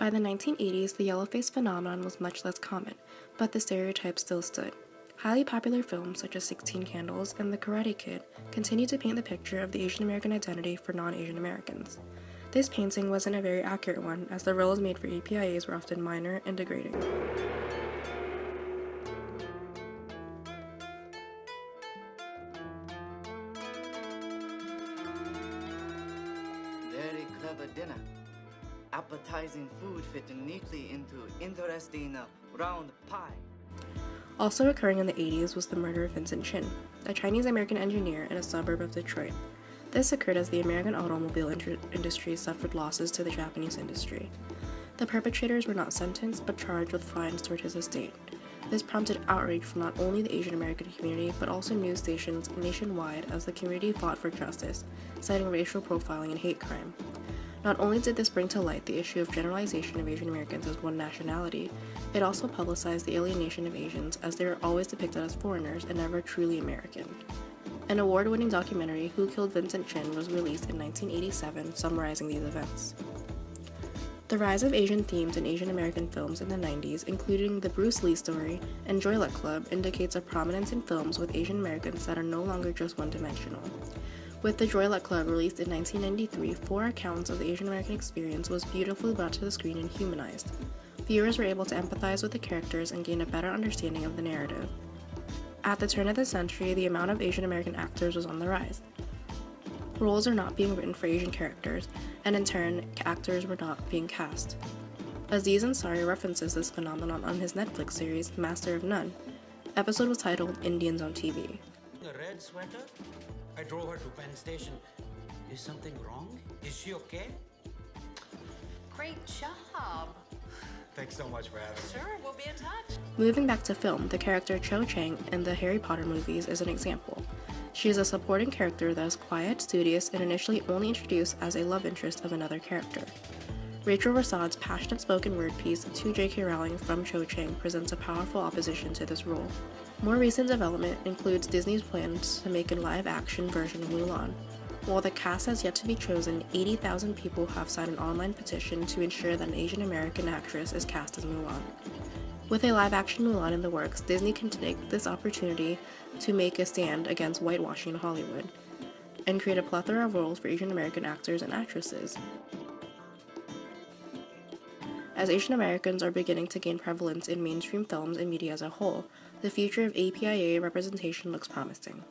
By the 1980s, the Yellowface phenomenon was much less common, but the stereotypes still stood. Highly popular films such as 16 Candles and The Karate Kid continued to paint the picture of the Asian American identity for non-Asian Americans. This painting wasn't a very accurate one, as the roles made for APIAs were often minor and degrading. Very clever dinner. Appetizing food fitting neatly into interesting round pie. Also occurring in the 80s was the murder of Vincent Chin, a Chinese-American engineer in a suburb of Detroit. This occurred as the American automobile industry suffered losses to the Japanese industry. The perpetrators were not sentenced, but charged with fines toward his estate. This prompted outrage from not only the Asian American community, but also news stations nationwide as the community fought for justice, citing racial profiling and hate crime. Not only did this bring to light the issue of generalization of Asian Americans as one nationality, it also publicized the alienation of Asians, as they were always depicted as foreigners and never truly American. An award-winning documentary, Who Killed Vincent Chin, was released in 1987, summarizing these events. The rise of Asian themes in Asian American films in the 90s, including The Bruce Lee Story and Joy Luck Club, indicates a prominence in films with Asian Americans that are no longer just one-dimensional. With The Joy Luck Club, released in 1993, 4 accounts of the Asian American experience was beautifully brought to the screen and humanized. Viewers were able to empathize with the characters and gain a better understanding of the narrative. At the turn of the century, the amount of Asian American actors was on the rise. Roles are not being written for Asian characters, and in turn, actors were not being cast. Aziz Ansari references this phenomenon on his Netflix series, Master of None. The episode was titled Indians on TV. A red sweater? I drove her to Penn Station. Is something wrong? Is she okay? Great job. Thanks so much for having me. Sure, we'll be in touch. Moving back to film, the character Cho Chang in the Harry Potter movies is an example. She is a supporting character that is quiet, studious, and initially only introduced as a love interest of another character. Rachel Rasad's passionate spoken word piece, To J.K. Rowling from Cho Chang, presents a powerful opposition to this role. More recent development includes Disney's plans to make a live-action version of Mulan. While the cast has yet to be chosen, 80,000 people have signed an online petition to ensure that an Asian American actress is cast as Mulan. With a live-action Mulan in the works, Disney can take this opportunity to make a stand against whitewashing in Hollywood and create a plethora of roles for Asian American actors and actresses. As Asian Americans are beginning to gain prevalence in mainstream films and media as a whole, the future of APIA representation looks promising.